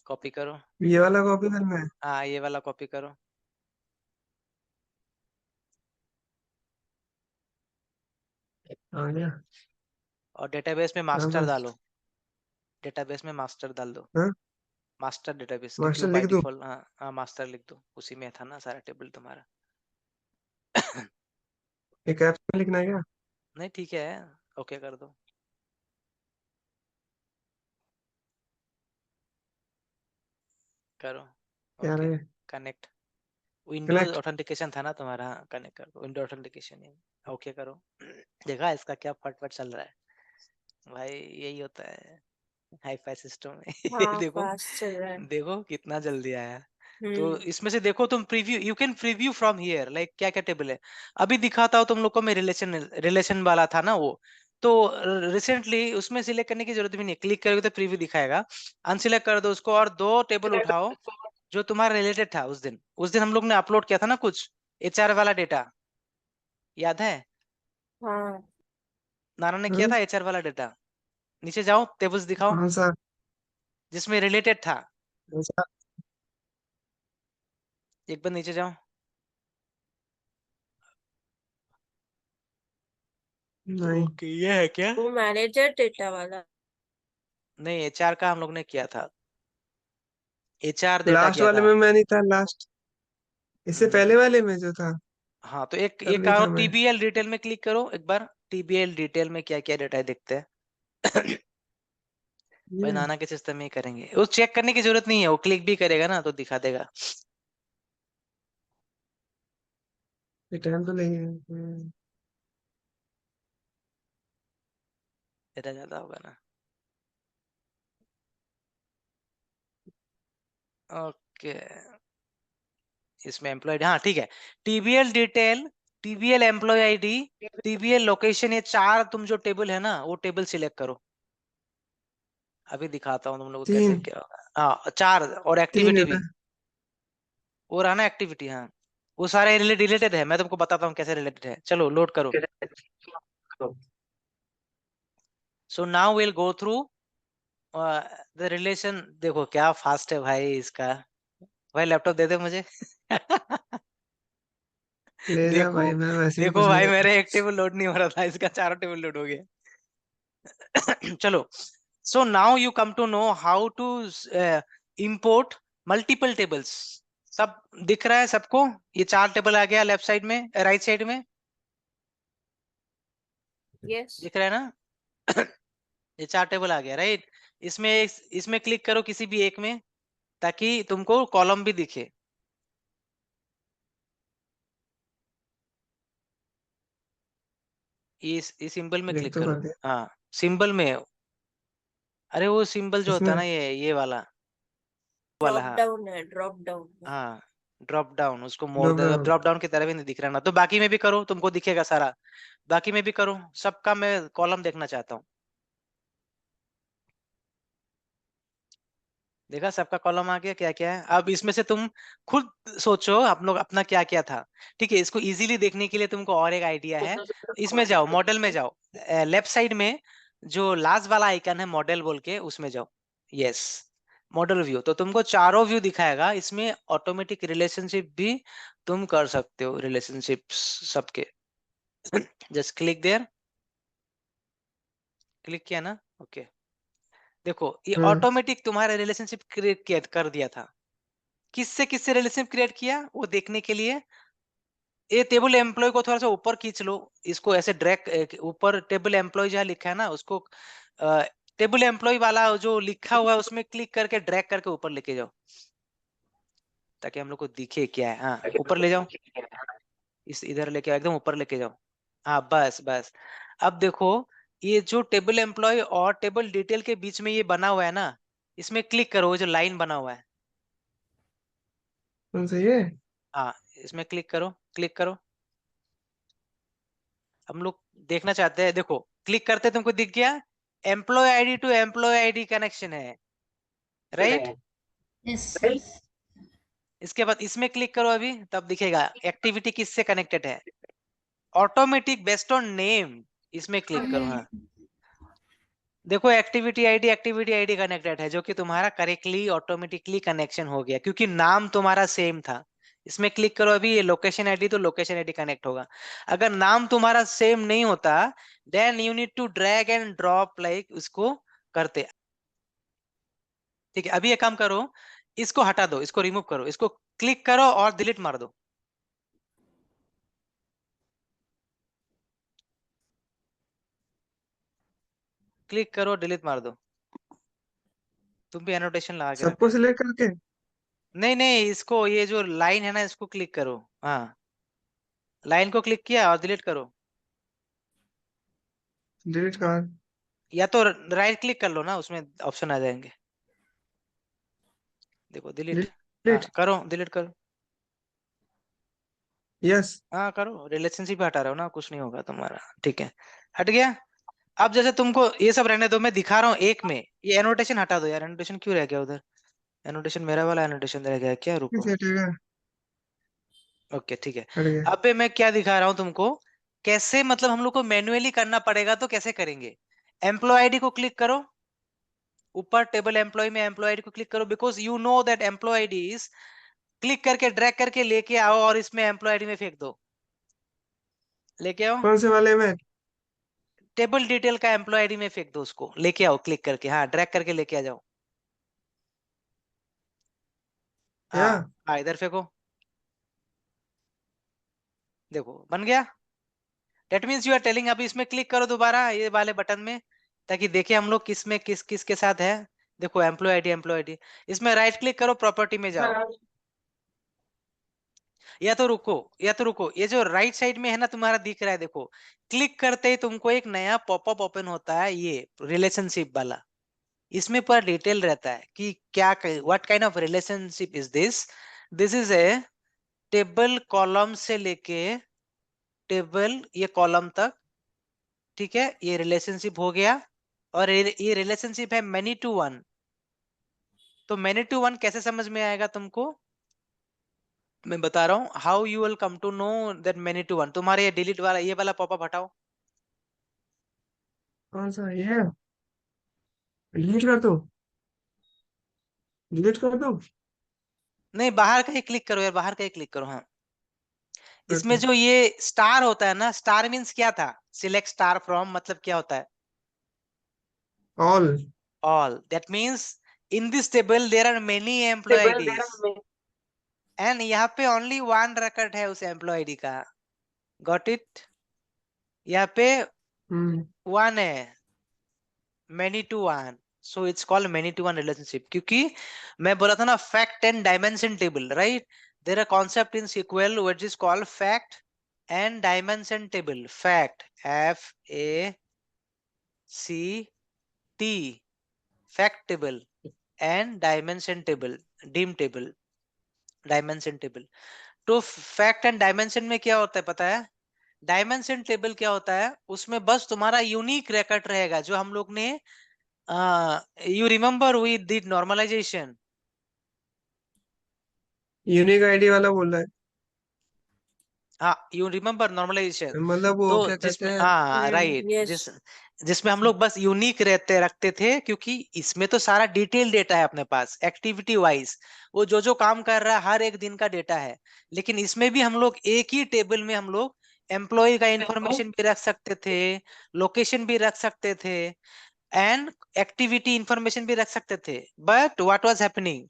कॉपी करो, ये वाला कॉपी करना है? हाँ ये वाला कॉपी करो, आ गया। और डेटाबेस में कहाँ मास्टर पर? डालो, डेटाबेस में मास्टर डाल दो, हाँ, मास्टर डेटाबेस, क्योंकि वो मास्टर बाय लिख दूँ? डिफॉल्ट, हाँ हाँ मास्टर लिख दो, उसी में था ना सारा टेबल तुम्हारा। एक ऐप में लिखना है क्या? नहीं ठीक है, ओके कर दो, करो, क्या ओके, रहे? Connect, Windows connect. ऑथेंटिकेशन था ना तुम्हारा, हाँ कनेक्ट कर दो, विंडो ऑथेंटिकेशन, ओके करो। देखा इसका क्या फटफट चल रहा है भाई, यही होता है हाईफाई सिस्टम में। हाँ देखो, फास्ट चल रहा है। देखो कितना जल्दी आया। तो हम्म। इसमें से देखो तुम preview, you can preview from here, like क्या क्या टेबल है। अभी दिखाता हूँ तुम लोग को मैं, रिलेशन रिलेशन वाला था ना वो, तो रिसेंटली उसमें सिलेक्ट करने की जरूरत भी नहीं है, क्लिक करोगे तो प्रीव्यू दिखाएगा, अनसिलेक्ट कर दो उसको और दो टेबल उठाओ जो तुम्हारा रिलेटेड था उस दिन हम लोग ने अपलोड किया था ना कुछ एचआर वाला डेटा, याद है? हाँ नाना ने किया हम्म, था एचआर वाला डेटा। नीचे जाओ, टेबल्स दिखाओ कौन सा? जिसमें रिलेटेड था। कौन सा? एक बार नीचे जाओ। नहीं, ओके, ये है क्या? वो मैनेजर डेटा वाला। नहीं, एचआर का हम लोग ने किया था, एचआर डेटा लास्ट किया वाले था। में मैं नहीं था, लास्ट इससे हम्म। पहले वाले में जो था, हाँ, तो एक तब ये नहीं करो, था मैं। टीबीएल डिटेल में क्लिक करो एक बार, टीबीएल डिटेल में क्या क्या डेटा है देखते हैं। भाई ये नाना के सिस्टम में ही करेंगे, वो चेक करने की जरूरत नहीं है, वो क्लिक भी करेगा ना तो दिखा देगा। ये टाइम तो नहीं है। डेटा ज्यादा होगा ना। ओके, इसमें एम्प्लॉय, हाँ ठीक है, टीबीएल डिटेल, टीबीएल एम्प्लॉय आईडी, टीबीएल लोकेशन, ये चार तुम जो टेबल है ना वो टेबल सिलेक्ट करो। अभी दिखाता हूँ तुम लोग को कैसे तीन क्या होगा। हाँ, चार, और तीन है एक्टिविटी भी, ना? वो रहा ना एक्टिविटी, हाँ वो सारे रिलेटेड है, मैं तुमको बताता हूँ कैसे रिलेटेड है, चलो लोड करो। So now will go through the relation. देखो क्या फास्ट है भाई इसका, भाई लैपटॉप दे दे मुझे। ले जा देखो, भाई, मैं वैसे भी देखो कुछ नहीं भाई करता। मेरे एक टेबल लोड नहीं हो रहा था, इसका चारों टेबल लोड हो गया। चलो, so now you come to know how to import multiple tables. सब दिख रहा है सबको? ये चार टेबल आ गया लेफ्ट साइड में, राइट साइड में यस। दिख रहा है ना? ये चार टेबल आ गया, राइट? इसमें इसमें क्लिक करो किसी भी एक में, ताकि तुमको कॉलम भी दिखे। इस सिंबल में क्लिक क्लिक तो करो। कर दिया। हाँ, सिंबल में, अरे वो सिंबल जो होता है इसमें ना, ये वाला, वाला, ड्रॉप हाँ। डाउन है, ड्रॉप डाउन है। हाँ, ड्रॉप डाउन, उसको मोड़ दे, लॉकडाउन। ड्रॉप डाउन की तरह भी नहीं दिख रहा ना, तो बाकी में भी करो, तुमको दिखेगा सारा। बाकी में भी करो, सबका मैं कॉलम देखना चाहता हूँ। देखा, सबका कॉलम आ गया, क्या क्या है। अब इसमें से तुम खुद सोचो आप लोग अपना क्या क्या था। ठीक है, इसको इजीली देखने के लिए तुमको और एक आइडिया है। इसमें जाओ, मॉडल में जाओ, लेफ्ट साइड में जो लास्ट वाला आइकन है मॉडल बोल के, उसमें जाओ। यस, मॉडल व्यू, तो तुमको चारों व्यू दिखाएगा। इसमें ऑटोमेटिक रिलेशनशिप भी तुम कर सकते हो, रिलेशनशिप सबके। जस्ट क्लिक देयर, क्लिक किया ना? ओके, देखो ये हम्म। ऑटोमेटिक तुम्हारा रिलेशनशिप क्रिएट कर दिया था। किससे किससे रिलेशनशिप क्रिएट किया वो देखने के लिए, ये टेबल एम्प्लॉय को थोड़ा सा ऊपर खींच लो, इसको ऐसे ड्रैग ऊपर, टेबल एम्प्लॉय जहाँ लिखा है ना उसको, टेबल एम्प्लॉय वाला जो लिखा हुआ है उसमें क्लिक करके ड्रैग करके ऊपर लेके जाओ, ताकि हम लोग को दिखे क्या है। हाँ, ऊपर ले जाओ, इस इधर लेके आओ, एकदम ऊपर लेके जाओ। हाँ, बस बस। अब देखो, ये जो टेबल एम्प्लॉय और टेबल डिटेल के बीच में ये बना हुआ है ना, इसमें क्लिक करो, वो जो लाइन बना हुआ है। कौन सा ये? हाँ, इसमें क्लिक करो, क्लिक करो। हम लोग देखना चाहते हैं, देखो क्लिक करते तुमको दिख गया, employee ID to employee ID connection है, राइट? Yes. इसके बाद इसमें क्लिक करो अभी, तब दिखेगा एक्टिविटी किससे कनेक्टेड है, ऑटोमेटिक बेस्ड ऑन नेम। इसमें क्लिक करो, हाँ। देखो, एक्टिविटी आईडी कनेक्टेड है, जो कि तुम्हारा करेक्टली ऑटोमेटिकली कनेक्शन हो गया, क्योंकि नाम तुम्हारा सेम था। इसमें क्लिक करो अभी, ये लोकेशन आईडी, तो लोकेशन आईडी कनेक्ट होगा। अगर नाम तुम्हारा सेम नहीं होता, then you need to drag and drop, like उसको करते। ठीक है, अभी ये काम करो, इसको हटा दो, इसको रिमूव करो, इसको क्लिक करो और डिलीट मार दो। क्लिक करो, डिलीट मार दो। तुम भी एनोटेशन लगा के सबको रखना। सिलेक्ट करके? नहीं नहीं, इसको, ये जो लाइन है ना, इसको क्लिक करो। हाँ, लाइन को क्लिक किया और डिलीट करो। डिलीट कहाँ? या तो राइट क्लिक कर लो ना, उसमें ऑप्शन आ जाएंगे। देखो, डिलीट। हाँ डिलीट। करो, डिलीट करो। यस। हाँ करो, रिलेशनशिप हटा रहे हो ना, कुछ नहीं होगा तुम्हारा। ठीक है, हट गया। अब जैसे तुमको ये सब रहने दो, मैं दिखा रहा हूँ एक में। ये एनोटेशन हटा दो यार, एनोटेशन क्यों रह गया उधर? एनोटेशन, मेरा वाला एनोटेशन रह गया क्या? रुको। ठीक है ओके ठीक है। हट गया। अब पे मैं क्या दिखा रहा हूँ तुमको, कैसे मतलब हम लोग को मैन्युअली करना पड़ेगा, तो कैसे करेंगे। एम्प्लॉय आईडी को क्लिक करो, ऊपर टेबल एम्प्लॉय में एम्प्लॉय आईडी को क्लिक करो, because you know that employee ID is, click करके ड्रैग करके लेके आओ और इसमें एम्प्लॉय आईडी में फेंक दो। लेके आओ, कौन से वाले में? टेबल डिटेल का एम्प्लॉय आईडी में फेंक दो, उसको लेके आओ क्लिक करके, हाँ ड्रैग करके लेके आ जाओ। क्या? हाँ हाँ, इधर फेंको। देखो बन गया। That means you are telling, अभी इसमें क्लिक करो दोबारा ये वाले बटन में, ताकि देखे हम लोग किस में किस किस के साथ है। देखो एम्प्लॉय आईडी, एम्प्लॉय आईडी। इसमें राइट क्लिक करो, प्रॉपर्टी में जाओ। हाँ या तो रुको, या तो रुको, ये जो राइट साइड में है ना तुम्हारा दिख रहा है, देखो क्लिक करते ही तुमको एक नया पॉपअप ओपन होता है, ये रिलेशनशिप वाला। इसमें पूरा डिटेल रहता है कि क्या, what kind of relationship is this. This is a table column से लेके टेबल ये कॉलम तक, ठीक है, ये रिलेशनशिप हो गया। और ये रिलेशनशिप है मैनी टू वन। तो मैनी टू वन कैसे समझ में आएगा तुमको, मैं बता रहा हूँ, how you will come to know that many to one. तुम्हारे ये डिलीट वाला, ये वाला पॉपअप हटाओ। कौन सा ये है? डिलीट कर दो, डिलीट कर दो। नहीं, बाहर का ही क्लिक करो यार, बाहर का ही क्लिक करो, हाँ। कर इसमें दो। जो ये स्टार होता है ना, स्टार मीन्स क्या था, सिलेक्ट स्टार फ्रॉम, मतलब क्या होता है, all. All. That means in this table there are many employee table देना आईडीज, हमें। एंड यहाँ पे ओनली वन रिकॉर्ड है उस एम्प्लॉय आईडी का। Got it? यहाँ पे हम्म। वन है, many to one. So it's called many to one relationship, क्योंकि मैं बोला था ना fact and dimension table, right. There are concept in SQL which is called fact and dimension table. Fact, FACT, fact table, and dimension table, dim table, dimension table. तो fact and dimension में क्या होता है पता है? Dimension table क्या होता है, उसमें बस तुम्हारा यूनिक रिकॉर्ड रहेगा, जो हम लोग ने, you remember we did normalization. Unique ID वाला बोल रहा हाँ, यू रिमेम्बर नॉर्मलाइजेशन। है, मतलब वो तो क्या कहते जिसमें, हैं? हाँ राइट, यस। जिसमें हम लोग बस यूनिक रखते थे, क्योंकि इसमें तो सारा डिटेल डेटा है अपने पास, एक्टिविटी वाइज वो जो जो काम कर रहा है हर एक दिन का डेटा है। लेकिन इसमें भी हम लोग एक ही टेबल में हम लोग एम्प्लॉय का इंफॉर्मेशन भी रख सकते थे, लोकेशन भी रख सकते थे, एंड एक्टिविटी इंफॉर्मेशन भी रख सकते थे। बट व्हाट वाज हैपनिंग,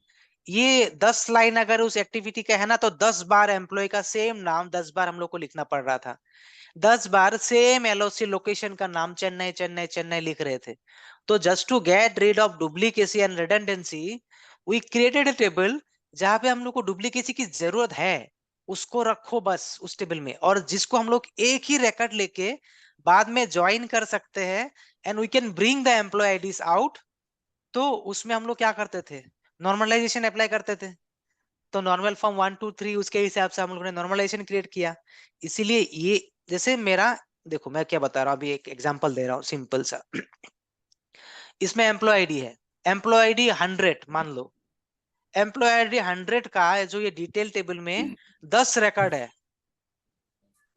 ये 10 लाइन अगर उस एक्टिविटी का है ना, तो 10 बार एम्प्लॉय का सेम नाम 10 बार हम लोग को लिखना पड़ रहा था। 10 बार सेम LOC लोकेशन का नाम चेन्नई चेन्नई चेन्नई लिख रहे थे। तो just to get rid of duplicacy and redundancy, we created a table जहां पे हम लोग को डुप्लीकेसी की जरूरत है उसको रखो बस उस टेबल में, और जिसको हम लोग एक ही रिकॉर्ड लेके बाद में ज्वाइन कर सकते हैं, and we can bring the employee IDs out. तो उसमें हम लोग क्या करते थे, नॉर्मलाइजेशन अप्लाई करते थे। तो नॉर्मल फॉर्म 1 2 3 उसके हिसाब से हम लोग ने नॉर्मलाइजेशन क्रिएट किया। इसीलिए ये, जैसे मेरा, देखो मैं क्या बता रहा हूँ, अभी एक एग्जांपल दे रहा हूँ सिंपल सा। इसमें एम्प्लॉय आईडी है, एम्प्लॉय आईडी 100 मान लो। एम्प्लॉय आईडी 100 का जो ये डिटेल टेबल में 10 रिकॉर्ड है,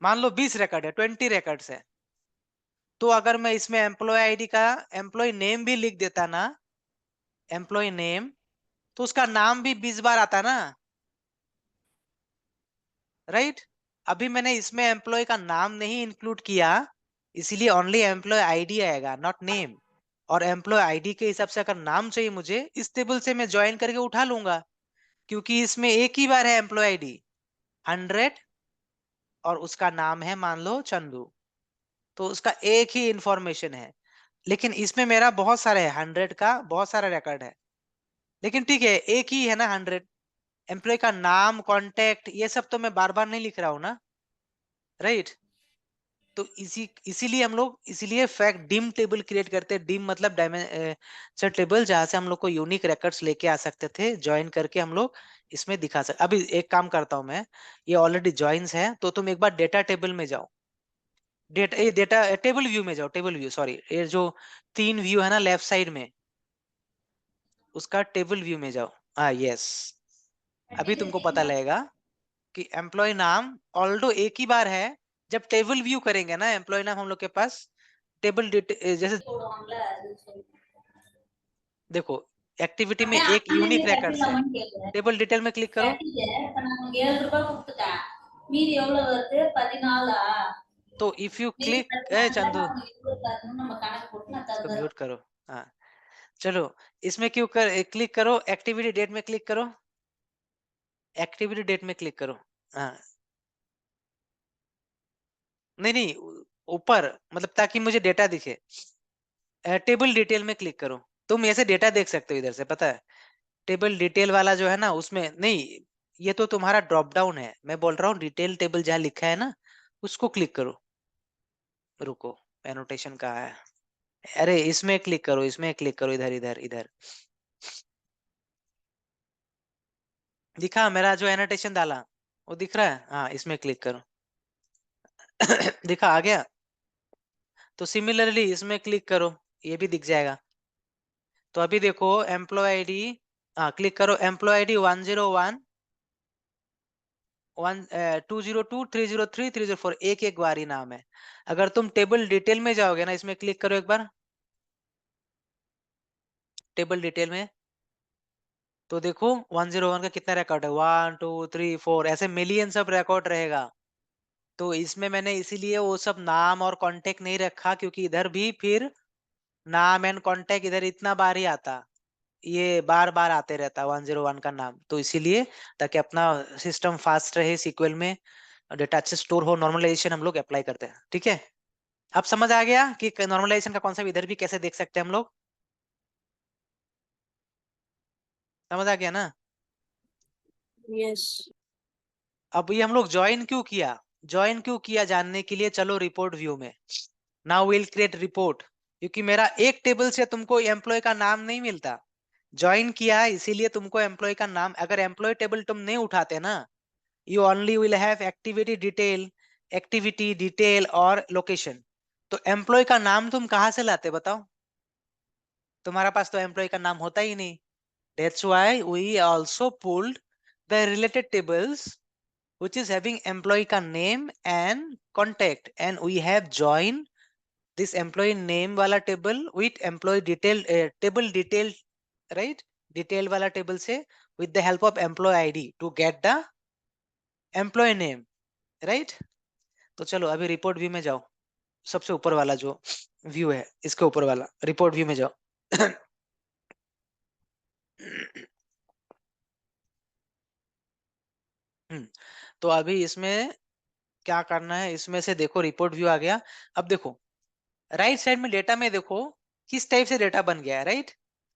मान लो 20 रिकॉर्ड है, 20 रिकॉर्ड्स है। तो अगर मैं इसमें एम्प्लॉय आईडी का एम्प्लॉय नेम भी लिख देता ना, एम्प्लॉय नेम, तो उसका नाम भी 20 बार आता ना, राइट। अभी मैंने इसमें एम्प्लॉय का नाम नहीं इंक्लूड किया, इसीलिए ओनली एम्प्लॉय आईडी आएगा, नॉट नेम। और एम्प्लॉय आईडी के हिसाब से अगर नाम चाहिए मुझे, इस टेबल से मैं ज्वाइन करके उठा लूंगा, क्योंकि इसमें एक ही बार है एम्प्लॉय आईडी 100, और उसका नाम है मान लो चंदू। तो उसका एक ही इंफॉर्मेशन है। लेकिन इसमें मेरा बहुत सारे है, 100 का बहुत सारा रिकॉर्ड है। लेकिन ठीक है, एक ही है ना 100। एम्प्लॉय का नाम, कॉन्टेक्ट, ये सब तो मैं बार बार नहीं लिख रहा हूँ ना, राइट। तो इसीलिए हम लोग, इसीलिए फैक्ट डिम टेबल क्रिएट करते हैं। डिम मतलब डायमेंशन टेबल, जहां से हम लोग को यूनिक रिकॉर्ड्स लेके आ सकते थे, ज्वाइन करके हम लोग इसमें दिखा सकते। अभी एक काम करता हूं मैं, ये ऑलरेडी ज्वाइंस है, तो तुम एक बार डेटा टेबल में जाओ। डेटा, ये डेटा टेबल व्यू में जाओ, टेबल व्यू, सॉरी, ये जो 3 व्यू है ना लेफ्ट साइड में, उसका टेबल व्यू में जाओ। हाँ यस, अभी तुमको पता लगेगा कि एम्प्लॉय नाम ऑल्दो एक ही बार है। जब टेबल व्यू करेंगे ना एम्प्लॉय नाम हम लोग के पास टेबल जैसे देखो एक्टिविटी में एक यूनिक रिकॉर्ड्स है। टेबल डिटेल में क्लिक करो। तो इफ यू क्लिक, ए चंदू इसको म्यूट करो। हाँ चलो, इसमें क्यों क्लिक करो, एक्टिविटी डेट में क्लिक करो, एक्टिविटी डेट में क्लिक करो। हाँ नहीं नहीं, ऊपर मतलब ताकि मुझे डेटा दिखे। टेबल डिटेल में क्लिक करो, तुम ऐसे डेटा देख सकते हो इधर से, पता है। टेबल डिटेल वाला जो है ना उसमें नहीं, ये तो तुम्हारा ड्रॉप डाउन है, मैं बोल रहा हूँ डिटेल टेबल जहाँ लिखा है ना उसको क्लिक करो। रुको, एनोटेशन कहाँ है, अरे इसमें क्लिक करो, इसमें क्लिक करो, इधर इधर इधर दिखा मेरा जो एनोटेशन डाला, वो दिख रहा है। हाँ इसमें क्लिक करो। दिखा आ गया। तो सिमिलरली इसमें क्लिक करो, ये भी दिख जाएगा। तो अभी देखो एम्प्लॉय आईडी, हाँ क्लिक करो, एम्प्लॉय आईडी 101 202 303 304, एक एक बार ही नाम है। अगर तुम टेबल डिटेल में जाओगे ना, इसमें क्लिक करो एक बार, टेबल डिटेल में, तो देखो 101 का कितना रिकॉर्ड है, 1 2 3 4, ऐसे मिलियन सब रिकॉर्ड रहेगा। तो इसमें मैंने इसीलिए वो सब नाम और कांटेक्ट नहीं रखा, क्योंकि इधर भी फिर नाम एंड कांटेक्ट इधर इतना बार ही आता, ये बार बार आते रहता 101 का नाम, तो इसीलिए ताकि अपना सिस्टम फास्ट रहे, सीक्वल में डेटा अच्छे स्टोर हो, नॉर्मलाइजेशन हम लोग अप्लाई करते हैं। ठीक है, अब समझ आ गया कि नॉर्मलाइजेशन का कॉन्सेप्ट इधर भी कैसे देख सकते हैं हम लोग, समझ आ गया ना। यस। अब ये हम लोग ज्वाइन क्यों किया जानने के लिए चलो रिपोर्ट व्यू में। नाउ विल क्रिएट रिपोर्ट, क्योंकि मेरा एक टेबल से तुमको एम्प्लॉय का नाम नहीं मिलता, ज्वाइन किया है इसीलिए तुमको एम्प्लॉय का नाम, अगर एम्प्लॉय टेबल तुम नहीं उठाते ना, you only will have activity detail और लोकेशन। तो एम्प्लॉय का नाम तुम कहाँ से लाते बताओ, तुम्हारा पास तो एम्प्लॉय का नाम होता ही नहीं। That's why we also pulled the related tables which is having employee का name and contact, and we have joined this employee name वाला table with employee detail table detail, right, detail वाला table से with the help of employee ID to get the employee name, right। तो चलो अभी report view में जाओ, सबसे ऊपर वाला जो व्यू है इसके ऊपर वाला रिपोर्ट व्यू में जाओ। तो अभी इसमें क्या करना है, इसमें से देखो रिपोर्ट व्यू आ गया। अब देखो राइट साइड में डेटा में देखो किस टाइप से डेटा बन गया है, राइट।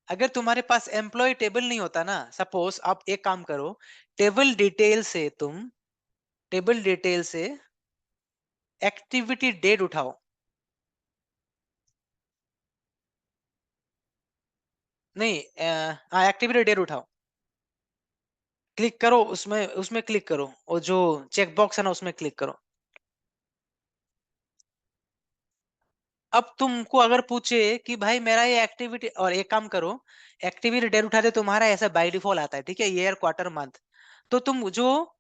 अगर तुम्हारे पास एम्प्लॉय टेबल नहीं होता ना, सपोज आप एक काम करो, टेबल डिटेल से तुम टेबल डिटेल से एक्टिविटी डेट उठाओ, नहीं हाँ एक्टिविटी डेट उठाओ, क्लिक करो उसमें, उसमें क्लिक करो, और जो चेक बॉक्स है ना उसमें क्लिक करो। अब तुमको अगर पूछे कि भाई मेरा ये एक्टिविटी, और एक काम करो, एक्टिविटी डेट उठाते तुम्हारा ऐसा बाय डिफॉल्ट आता है, ठीक है, ईयर क्वार्टर मंथ। तो तुम जो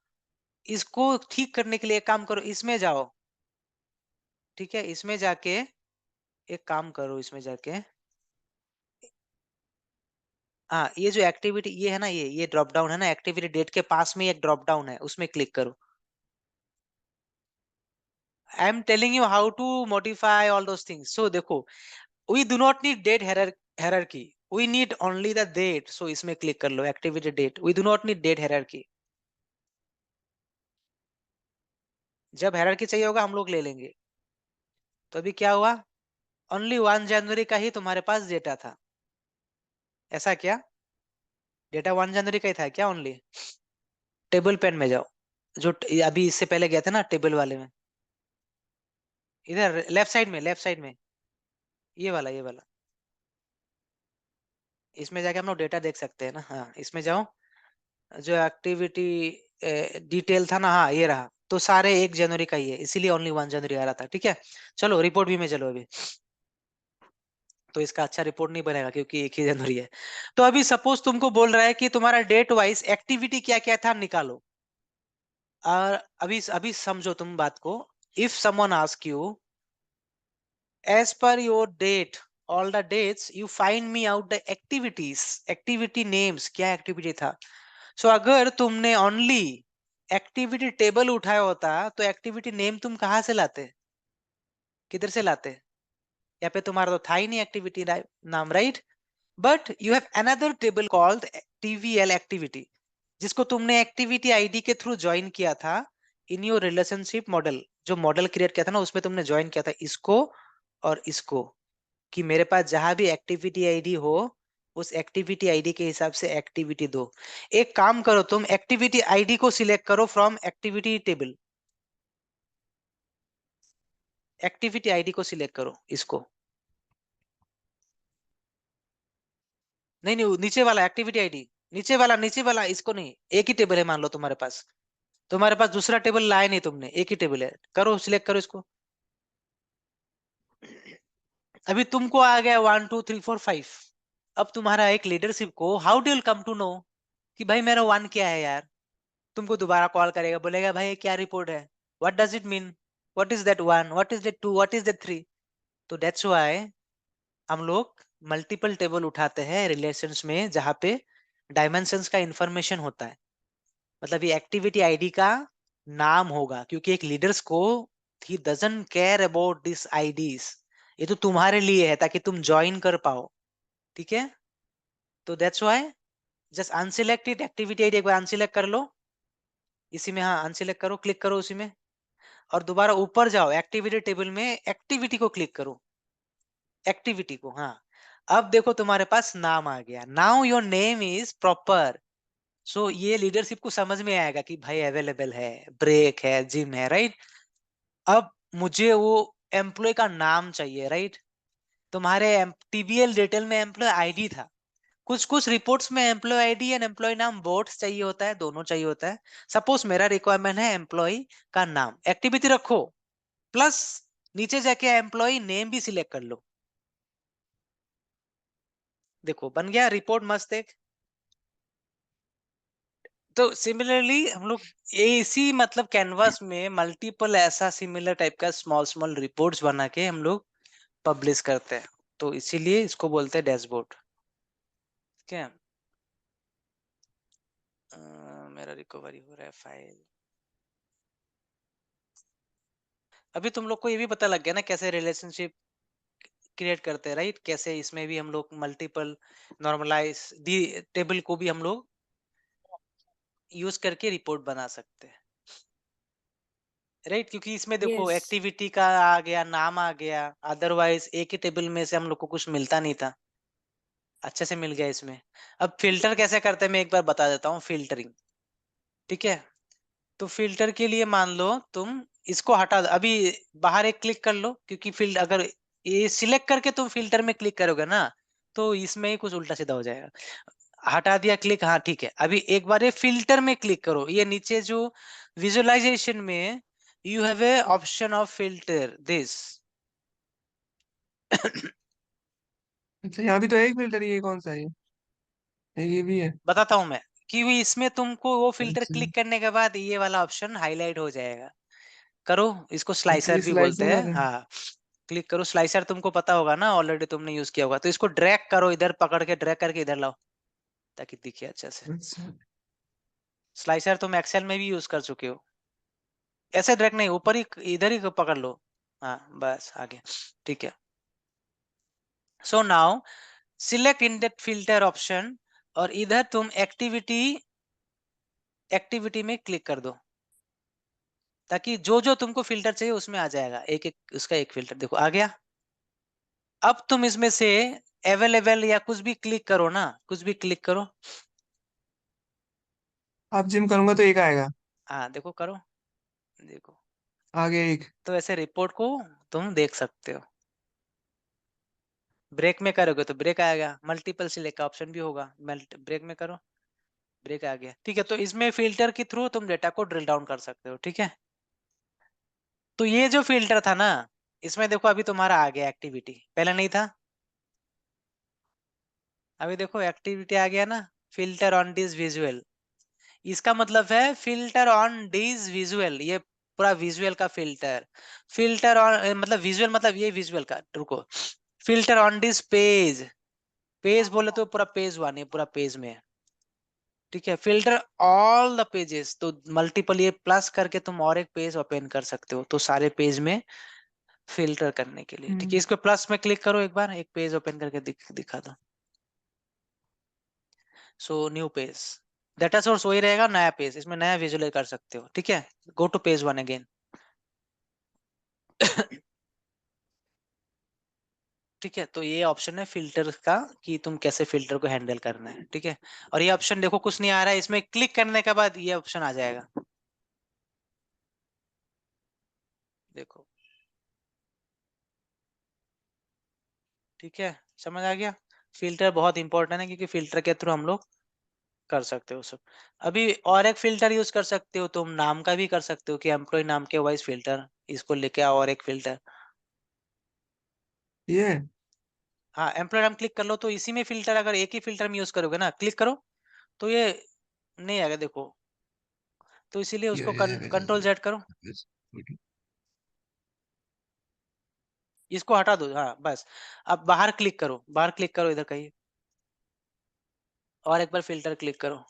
इसको ठीक करने के लिए एक काम करो, इसमें जाओ, ठीक है, इसमें जाके एक काम करो, इसमें जाके हाँ ये जो एक्टिविटी ये है ना, ये ड्रॉप डाउन है ना, एक्टिविटी डेट के पास में एक ड्रॉप डाउन है, उसमें क्लिक करो। I am telling you how to modify all those things. So देखो, we do not need date hierarchy, we need only the date, so इसमें क्लिक कर लो activity date, we do not need date hierarchy। जब hierarchy चाहिए होगा हम लोग ले लेंगे। तो अभी क्या हुआ, ओनली 1 जनवरी का ही तुम्हारे पास डेटा था, ऐसा क्या, डेटा 1 जनवरी का ही था क्या ओनली। टेबल पेन में जाओ, जो अभी इससे पहले गया था ना टेबल वाले में, इधर लेफ्ट साइड में, लेफ्ट साइड में, ये वाला इसमें जाके हम लोग डेटा देख सकते हैं ना। हाँ इसमें जाओ, जो एक्टिविटी डिटेल था ना, हाँ ये रहा, तो सारे 1 जनवरी का ही है, इसीलिए ओनली 1 जनवरी आ रहा था। ठीक है, चलो रिपोर्ट भी में चलो अभी। तो इसका अच्छा रिपोर्ट नहीं बनेगा क्योंकि 1 ही जनवरी है। तो अभी सपोज तुमको बोल रहा है कि तुम्हारा डेट वाइज एक्टिविटी क्या क्या था निकालो। और अभी अभी समझो तुम बात को। If someone ask you as per your date, all the dates you find me out the activities, activity names, क्या एक्टिविटी था। सो अगर तुमने ओनली एक्टिविटी टेबल उठाया होता तो एक्टिविटी नेम तुम कहाँ से लाते, किधर से लाते? यहाँ पे तुम्हारा तो था ही नहीं एक्टिविटी नाम, right? But you have another table called TVL activity, जिसको तुमने एक्टिविटी आईडी के थ्रू ज्वाइन किया था इन योर रिलेशनशिप मॉडल। जो मॉडल क्रिएट किया था ना उसमें तुमने ज्वाइन किया था इसको और इसको, कि मेरे पास जहां भी एक्टिविटी आईडी हो उस एक्टिविटी आईडी के हिसाब से एक्टिविटी दो। एक काम करो, तुम एक्टिविटी आईडी को सिलेक्ट करो from activity table. Activity ID को सिलेक्ट करो, इसको नहीं नहीं नीचे वाला एक्टिविटी आईडी, नीचे वाला इसको नहीं। एक ही टेबल है मान लो तुम्हारे पास, तुम्हारे पास दूसरा टेबल लाया नहीं तुमने, एक ही टेबल है। करो सिलेक्ट करो इसको। अभी तुमको आ गया 1 2 3 4 5। अब तुम्हारा एक लीडरशिप को how do you come to know कि भाई मेरा 1 क्या है यार। तुमको दोबारा कॉल करेगा, बोलेगा भाई ये क्या रिपोर्ट है, what does it mean, what is that 1, what is that 2, what is that 3। तो दैट्स व्हाई हम लोग मल्टीपल टेबल उठाते हैं रिलेशंस में जहां पे डायमेंशंस का इंफॉर्मेशन होता है। मतलब ये एक्टिविटी आईडी का नाम होगा, क्योंकि एक लीडर्स को ही doesn't care about this IDs. ये तो तुम्हारे लिए है ताकि तुम ज्वाइन कर पाओ। ठीक है, तो that's why just unselect it, activity ID एक बार अनसिलेक्ट कर लो इसी में। हाँ अनसिलेक्ट करो, क्लिक करो उसी में, और दोबारा ऊपर जाओ एक्टिविटी टेबल में, एक्टिविटी को क्लिक करो, एक्टिविटी को। हाँ अब देखो तुम्हारे पास नाम आ गया, now your name is proper. So ये लीडरशिप को समझ में आएगा कि भाई अवेलेबल है, ब्रेक है, जिम है, राइट? अब मुझे वो एम्प्लॉय का नाम चाहिए, राइट? तुम्हारे टीबीएल डिटेल में एम्प्लॉय आईडी था, कुछ कुछ रिपोर्ट्स में एम्प्लॉय आईडी एंड एम्प्लॉय नाम बोथ चाहिए होता है, दोनों चाहिए होता है। सपोज मेरा रिक्वायरमेंट है एम्प्लॉय का नाम, एक्टिविटी रखो प्लस नीचे जाके एम्प्लॉय नेम भी सिलेक्ट कर लो। देखो बन गया रिपोर्ट मस्त एक। तो सिमिलरली हम लोग इसी मतलब कैनवास में मल्टीपल ऐसा सिमिलर टाइप का स्मॉल स्मॉल रिपोर्ट्स बना के हम लोग पब्लिश करते हैं। तो इसीलिए इसको बोलते हैं डैशबोर्ड। ठीक है, मेरा रिकवरी हो रहा है फाइल। अभी तुम लोग को ये भी पता लग गया ना कैसे रिलेशनशिप क्रिएट करते हैं, राइट? कैसे इसमें भी हम लोग मल्टीपल नॉर्मलाइज दी टेबल को भी हम लोग यूज करके रिपोर्ट बना सकते हैं, राइट? क्योंकि इसमें देखो Yes. एक्टिविटी का आ गया, नाम आ गया, अदरवाइज एक ही टेबल में से हम लोग को कुछ मिलता नहीं था, अच्छे से मिल गया इसमें। अब फिल्टर कैसे करते हैं मैं एक बार बता देता हूँ, फिल्टरिंग। ठीक है, तो फिल्टर के लिए मान लो तुम इसको हटा दो अभी, बाहर एक क्लिक कर लो, क्योंकि फिल्टर अगर ये सिलेक्ट करके तुम फिल्टर में क्लिक करोगे ना तो इसमें ही कुछ उल्टा सीधा हो जाएगा। हटा दिया क्लिक, हाँ ठीक है। अभी एक बार ये फिल्टर में क्लिक करो, ये नीचे जो विजुअलाइजेशन में you have A option of filter this. अच्छा यहाँ भी तो है एक फिल्टर, ये कौन सा है ये भी है। बताता हूं मैं कि वो इसमें तुमको वो फिल्टर अच्छा क्लिक करने के बाद ये वाला ऑप्शन हाईलाइट हो जाएगा। करो, इसको अच्छा, स्लाइसर ये भी बोलते स्लाइसर हैं। वाला है। हाँ क्लिक करो, स्लाइसर तुमको पता होगा ना, ऑलरेडी तुमने यूज किया होगा। तो इसको ड्रैग करो, इधर पकड़ के ड्रैग करके इधर लाओ ताकि दिखे अच्छे से। अच्छा स्लाइसर तुम एक्सेल में भी यूज कर चुके हो। ऐसे ड्रैग नहीं, ऊपर ही इधर ही पकड़ लो। हाँ बस आ गया, ठीक है। So now select in that filter option, और इधर तुम एक्टिविटी एक्टिविटी में क्लिक कर दो ताकि जो जो तुमको फिल्टर चाहिए उसमें आ जाएगा, एक एक उसका एक फिल्टर देखो आ गया। अब तुम इसमें से अवेलेबल या कुछ भी क्लिक करो ना, कुछ भी क्लिक करो। अब जिम करूंगा तो एक आएगा। हाँ देखो करो, देखो। आगे एक। तो ऐसे रिपोर्ट को तुम देख सकते हो। ब्रेक में करोगे तो ब्रेक आएगा, मल्टीपल सिलेक्ट का ऑप्शन भी होगा, ब्रेक में करो ब्रेक आ गया। ठीक है, तो इसमें फिल्टर के थ्रू तुम डेटा को ड्रिल डाउन कर सकते हो। ठीक है, तो ये जो फिल्टर था ना, इसमें देखो अभी तुम्हारा आ गया एक्टिविटी, पहले नहीं था। अभी देखो एक्टिविटी आ गया ना, फिल्टर ऑन दिस विजुअल। इसका मतलब है फिल्टर ऑन दिस विजुअल, ये पूरा विजुअल का फिल्टर। फिल्टर ऑन मतलब विजुअल, मतलब ये विजुअल का, रुको, filter on this page. Page बोले तो पूरा पेज वन है, पूरा पेज में है, ठीक है। फिल्टर ऑल द पेजेस, तो मल्टीपल ये प्लस करके तुम और एक पेज ओपन कर सकते हो, तो सारे पेज में फिल्टर करने के लिए, ठीक है। इस पे प्लस में क्लिक करो एक बार, एक पेज ओपन करके दिखा दो। So new page, data source वही रहेगा, नया पेज, इसमें नया विजुअलाइज कर सकते हो, ठीक है। Go to page one again. ठीक है, तो ये ऑप्शन है फिल्टर का, कि तुम कैसे फिल्टर को हैंडल करना है, ठीक है। और ये ऑप्शन देखो कुछ नहीं आ रहा है, इसमें क्लिक करने के बाद ये ऑप्शन आ जाएगा, देखो, ठीक है। समझ आ गया। फिल्टर बहुत इंपॉर्टेंट है, क्योंकि फिल्टर के थ्रू हम लोग कर सकते हो सब। अभी और एक फिल्टर यूज कर सकते हो तुम, नाम का भी कर सकते हो, कि एम्प्लॉय नाम के वाइज फिल्टर, इसको लेके आओ और एक फिल्टर। ये हाँ, एम्प्लॉय नाम क्लिक कर लो, तो इसी में फिल्टर, अगर एक ही फिल्टर में यूज करोगे ना, क्लिक करो, तो ये नहीं आएगा, देखो। तो इसीलिए उसको कंट्रोल जेड करो, इसको हटा दो, हाँ बस। अब बाहर क्लिक करो, बाहर क्लिक करो इधर कहीं, और एक बार फिल्टर क्लिक करो।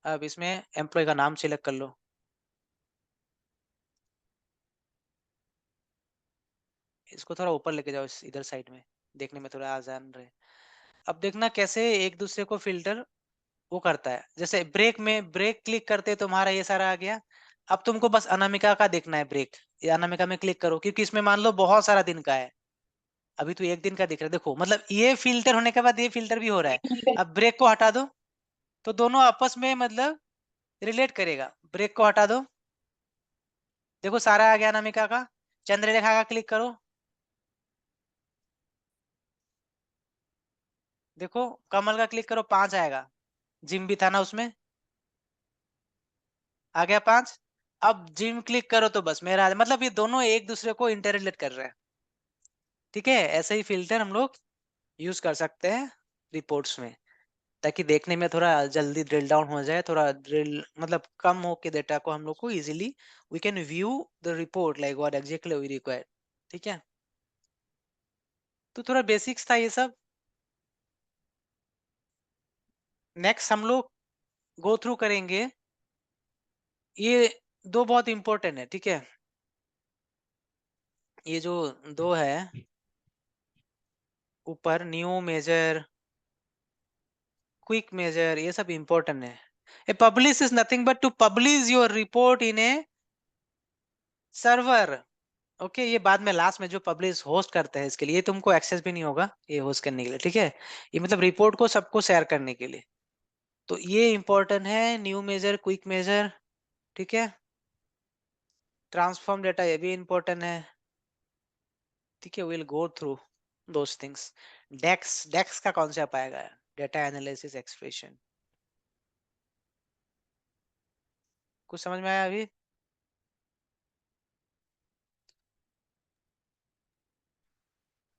अब इसमें एम्प्लॉय का नाम सिलेक्ट कर लो, इसको थोड़ा ऊपर लेके जाओ, इधर साइड में, देखने में थोड़ा आसान रहे। अब देखना कैसे एक दूसरे को फिल्टर वो करता है। जैसे ब्रेक में ब्रेक क्लिक करते तुम्हारा ये सारा आ गया। अब तुमको बस अनामिका का देखना है ब्रेक, ये अनामिका में क्लिक करो, क्योंकि इसमें मान लो बहुत सारा दिन का है, अभी तो एक दिन का दिख रहा है, देखो, मतलब ये फिल्टर होने के बाद ये फिल्टर भी हो रहा है। अब ब्रेक को हटा दो, तो दोनों आपस में मतलब रिलेट करेगा। ब्रेक को हटा दो, देखो सारा आ गया अनामिका का। चंद्रलेखा का क्लिक करो, देखो कमल का क्लिक करो, 5 आएगा। जिम भी था ना उसमें, आ गया 5। अब जिम क्लिक करो तो बस मेरा, मतलब ये दोनों एक दूसरे को इंटररिलेट कर रहे हैं, ठीक है। ऐसे ही फिल्टर हम लोग यूज कर सकते हैं रिपोर्ट्स में, ताकि देखने में थोड़ा जल्दी ड्रिल डाउन हो जाए, थोड़ा ड्रिल मतलब कम हो के डेटा को हम लोग को easily we can view the report like what exactly we require, ठीक है। तो थोड़ा बेसिक्स था ये सब। नेक्स्ट हम लोग गो थ्रू करेंगे, ये दो बहुत इंपॉर्टेंट है, ठीक है। ये जो दो है ऊपर, न्यू मेजर, क्विक मेजर, ये सब इंपॉर्टेंट है। A publish is nothing but to publish your report in a server, okay. ये बाद में लास्ट में जो पब्लिश होस्ट करते हैं, इसके लिए तुमको एक्सेस भी नहीं होगा ये होस्ट करने के लिए, ठीक है। ये मतलब रिपोर्ट को सबको शेयर करने के लिए, तो ये इंपॉर्टेंट है, न्यू मेजर, क्विक मेजर, ठीक है। ट्रांसफॉर्म डेटा, ये भी इंपॉर्टेंट है, ठीक है। Will go through those things. DAX, DAX का कॉन्सेप्ट आएगा, डेटा एनालिसिस एक्सप्रेशन। कुछ समझ में आया अभी?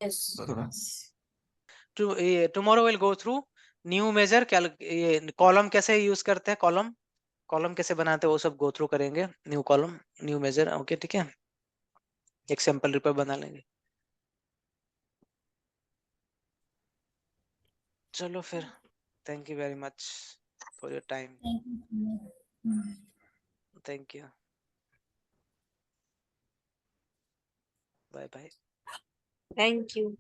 Yes. Tomorrow will go through new measure, column कैसे यूज करते हैं, कॉलम कॉलम कैसे बनाते हैं, वो सब गो थ्रू करेंगे। New column, new measure, okay, ठीक है। एक सैंपल रिपोर्ट बना लेंगे। चलो फिर, thank you very much for your time, thank you, bye bye. Thank you.